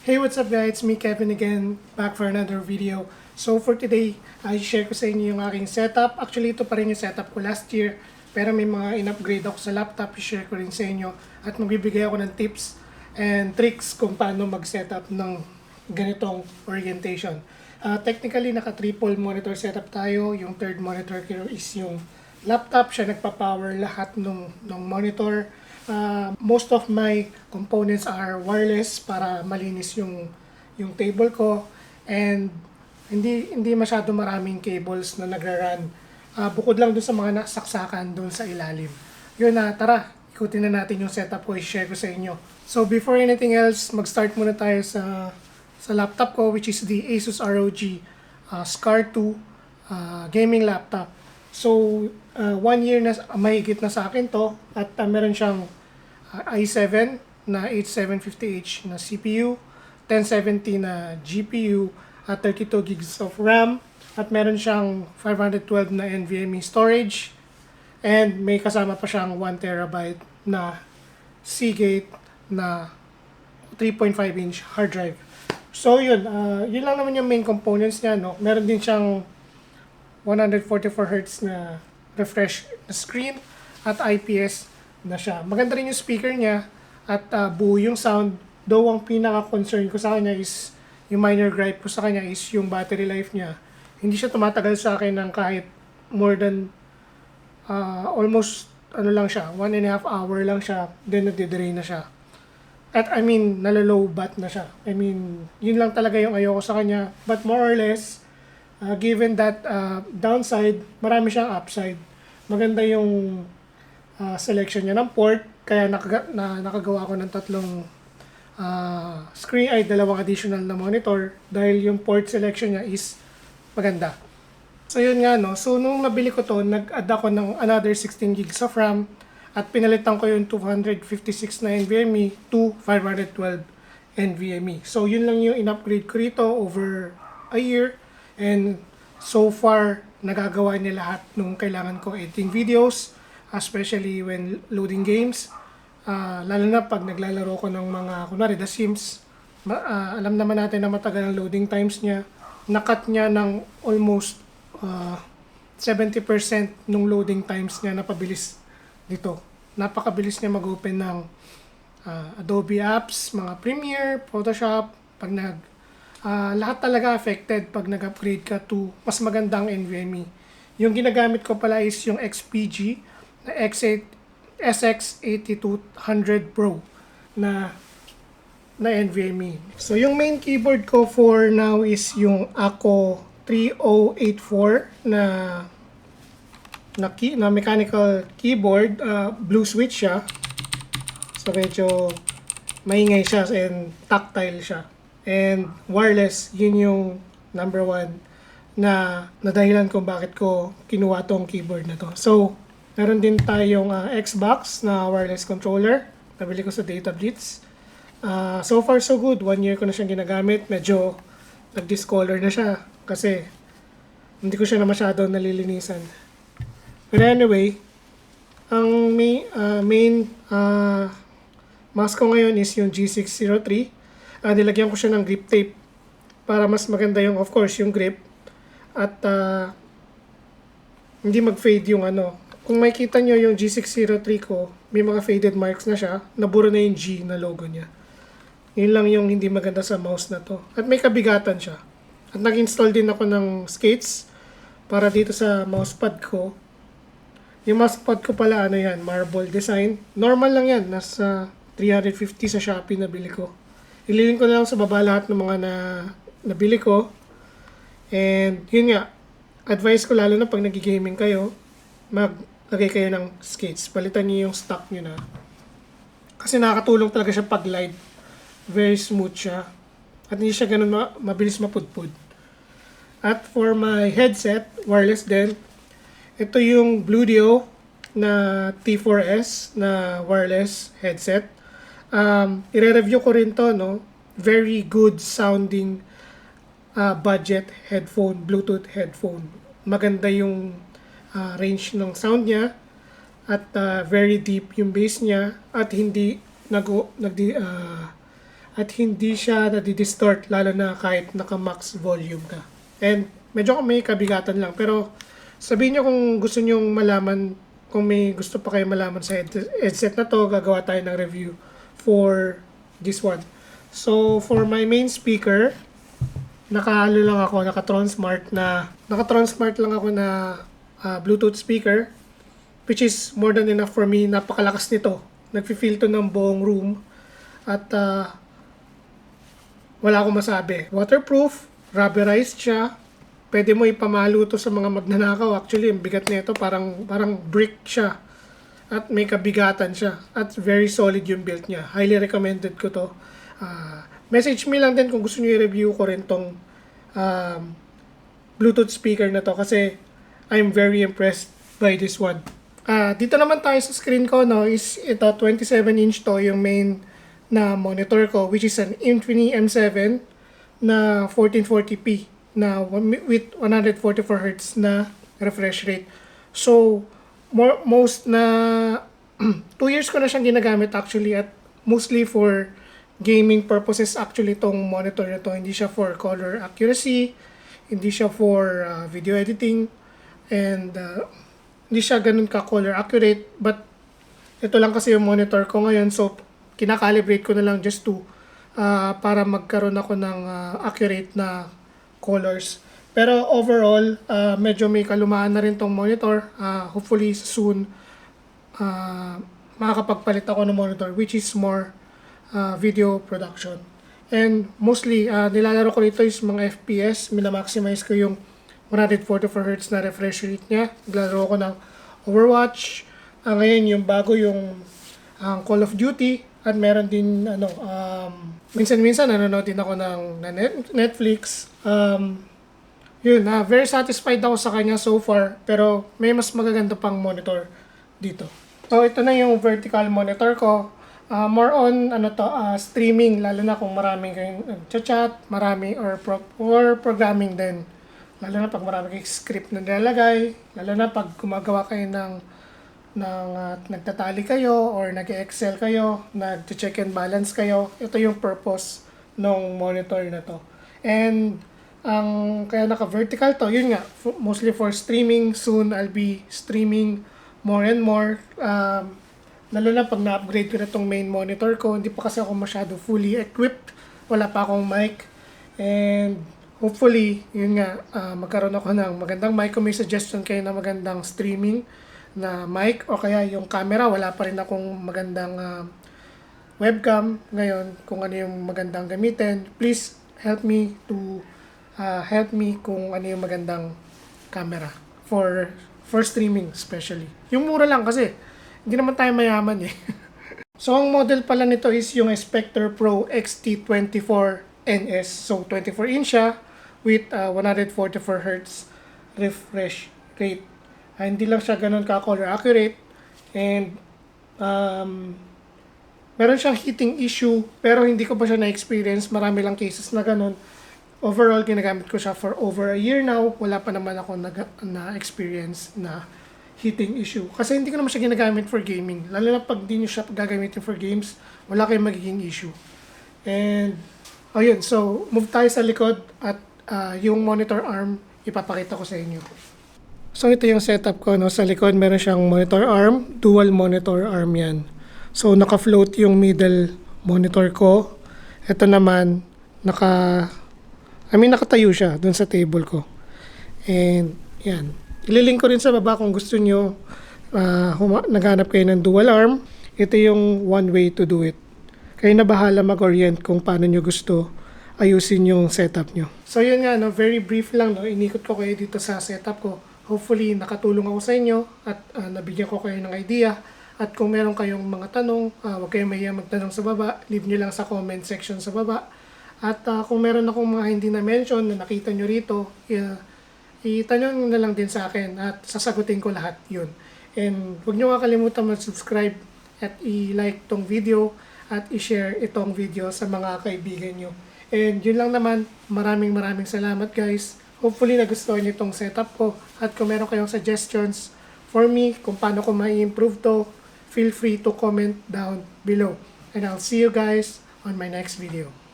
Hey, what's up guys? It's me Kevin again, back for another video. So for today, i-share ko sa inyo yung aking setup. Actually, ito pa rin yung setup ko last year. Pero may mga in-upgrade ako sa laptop, i-share ko rin sa inyo. At magbibigay ako ng tips and tricks kung paano mag-setup ng ganitong orientation. Technically, naka-triple monitor setup tayo. Yung third monitor ko is yung laptop. Siya nagpa-power lahat ng monitor. Most of my components are wireless para malinis yung table ko, and hindi masyado maraming cables na nagra-run. Bukod lang dun sa mga nasaksakan dun sa ilalim. Yun na, tara, ikutin na natin yung setup ko, i-share ko sa inyo. So before anything else, mag-start muna tayo sa laptop ko, which is the ASUS ROG SCAR 2 gaming laptop. So 1 year na mahigit na sa akin to, at meron siyang i7 na 8750H na CPU, 1070 na GPU, at 32 gigs of RAM, at meron siyang 512 na NVMe storage, and may kasama pa siyang 1TB na Seagate na 3.5-inch hard drive. So yun, yun lang naman yung main components niya, no? Meron din siyang 144Hz na refresh na screen at IPS na siya. Maganda rin yung speaker niya at buo yung sound. Though ang pinaka-concern ko sa kanya is, yung minor gripe ko sa kanya is yung battery life niya. Hindi siya tumatagal sa akin ng kahit more than almost lang siya, 1.5 hour lang siya, then nade-drain na siya. At I mean, nalolow bat na siya. I mean, yun lang talaga yung ayoko sa kanya. But more or less, given that downside, marami siyang upside. Maganda yung selection niya ng port, kaya nakagawa ko ng tatlong dalawang additional na monitor dahil yung port selection niya is maganda. So yun nga, no. So nung nabili ko to, nag-add ako ng another 16 gigs of RAM at pinalitan ko yung 256 na NVMe to 512 NVMe. So yun lang yung in-upgrade ko rito over a year, and so far nagagawa niya lahat nung kailangan ko editing videos, especially when loading games. Lalo na pag naglalaro ko ng mga, kunwari, The Sims. Alam naman natin na matagal ang loading times niya. Nakat niya ng almost 70% nung loading times niya, napabilis dito. Napakabilis niya mag-open ng Adobe apps, mga Premiere, Photoshop. Lahat talaga affected pag nag-upgrade ka to mas magandang NVMe. Yung ginagamit ko pala is yung XPG na SX8200 Pro na NVMe. So yung main keyboard ko for now is yung AKKO 3084 na mechanical keyboard. Blue switch siya. So medyo maingay siya and tactile siya. And wireless, yun yung number one na dahilan kung bakit ko kinuha tong keyboard na to. So meron din tayong Xbox na wireless controller. Nabili ko sa Data Blitz. So far so good. 1 year ko na siyang ginagamit. Medyo nag-discolor na siya kasi hindi ko siya na masyado nalilinisan. But anyway, ang main mouse ko ngayon is yung G603. Nilagyan ko siya ng grip tape para mas maganda yung, of course, yung grip. At hindi mag-fade yung Kung makikita nyo yung G603 ko, may mga faded marks na siya. Nabura na yung G na logo niya. Yun lang yung hindi maganda sa mouse na to. At may kabigatan siya. At nag-install din ako ng skates para dito sa mousepad ko. Yung mousepad ko pala, yan, marble design. Normal lang yan. Nasa 350 sa Shopee nabili ko. Ililink ko na lang sa baba lahat ng mga nabili ko. And yun nga, advice ko lalo na pag nag-gaming kayo, maglagay kayo ng skates. Palitan niyo yung stock niyo na. Kasi nakakatulong talaga siya pag glide. Very smooth siya. At hindi siya ganun mabilis mapudpud. At for my headset, wireless din, ito yung Bluedio na T4S na wireless headset. I-review ko rin to, no? Very good sounding budget headphone, Bluetooth headphone. Maganda yung range ng sound niya at very deep yung bass niya at hindi at hindi siya nadidistort lalo na kahit naka-max volume ka. And medyo may kabigatan lang, pero sabihin nyo kung gusto nyo malaman, kung may gusto pa kayo malaman sa headset na to, gagawa tayo ng review for this one. So for my main speaker, naka-Tronsmart lang ako na Bluetooth speaker, which is more than enough for me. Napakalakas nito. Nagfi-feel to ng buong room. At wala akong masabi. Waterproof, rubberized siya. Pwede mo ipamalo to sa mga magnanakaw. Actually, ang bigat nito parang brick siya. At may kabigatan siya. At very solid yung build niya. Highly recommended ko to. Message me lang din kung gusto niyo i-review ko rin tong Bluetooth speaker na to kasi I'm very impressed by this one. Dito naman tayo sa screen ko, no, is ito 27-inch to yung main na monitor ko, which is an Infini M7 na 1440p na with 144 Hz na refresh rate. So most na 2 years ko na siyang ginagamit actually, at mostly for gaming purposes actually tong monitor na to. Hindi siya for color accuracy, hindi siya for video editing, and hindi siya ganun ka color accurate, but ito lang kasi yung monitor ko ngayon, so kinakalibrate ko na lang just to para magkaroon ako ng accurate na colors. Pero overall, medyo may kalumaan na rin tong monitor. Hopefully soon makakapagpalit ako ng monitor which is more video production. And mostly, nilalaro ko dito is mga FPS. Minamaximize ko yung 144 Hz na refresh rate niya. Naglalaro ko ng Overwatch. Ngayon yung bago yung Call of Duty. At meron din minsan-minsan nanonood din ako ng Netflix. Yun, very satisfied ako sa kanya so far, pero may mas magaganda pang monitor dito. So ito na yung vertical monitor ko. More on streaming, lalo na kung maraming kayong chat, marami or programming din. Lalo na pag marami kayong script na nilalagay, lalo na pag gumagawa kayo ng nagtatali kayo or nag-excel kayo, nag-check and balance kayo. Ito yung purpose ng monitor na to. And kaya naka-vertical to, yun nga, mostly for streaming. Soon I'll be streaming more and more. Lalo na pag na-upgrade ko na itong main monitor ko. Hindi pa kasi ako masyado fully equipped. Wala pa akong mic. And hopefully, yun nga, magkaroon ako ng magandang mic. Kung may suggestion kayo na magandang streaming na mic o kaya yung camera, wala pa rin akong magandang webcam ngayon, kung ano yung magandang gamitin, please help me kung ano yung magandang camera for streaming especially. Yung mura lang kasi hindi naman tayo mayaman eh. So ang model pala nito is yung SpectrePro XT24NS. So 24-inch siya with 144 Hz refresh rate. Hindi lang siya ganun ka-color accurate, and meron siyang heating issue, pero hindi ko pa siya na-experience. Marami lang cases na ganun. Overall, ginagamit ko siya for over a year now. Wala pa naman ako na-experience na heating issue. Kasi hindi ko naman siya ginagamit for gaming. Lalo na pag di nyo siya gagamitin for games, wala kayong magiging issue. And, ayun, so move tayo sa likod at yung monitor arm, ipapakita ko sa inyo. So ito yung setup ko, no? Sa likod meron siyang monitor arm, dual monitor arm yan. So naka-float yung middle monitor ko. Ito naman nakatayo siya dun sa table ko. And yan. Ililink ko rin sa baba kung gusto nyo naghanap kayo ng dual arm. Ito yung one way to do it. Kayo na bahala mag-orient kung paano nyo gusto ayusin yung setup nyo. So yun nga, no? Very brief lang, no? Inikot ko kayo dito sa setup ko. Hopefully, nakatulong ako sa inyo at nabigyan ko kayo ng idea. At kung meron kayong mga tanong, huwag kayong mahiya magtanong sa baba. Leave nyo lang sa comment section sa baba. At kung meron akong mga hindi na-mention na nakita nyo rito, itanong na lang din sa akin at sasagutin ko lahat yun. And huwag nyo kakalimutan mag-subscribe at i-like tong video at i-share itong video sa mga kaibigan nyo. And yun lang naman. Maraming salamat guys. Hopefully nagustuhan niyo itong setup ko. At kung meron kayong suggestions for me kung paano ko ma-improve to, feel free to comment down below. And I'll see you guys on my next video.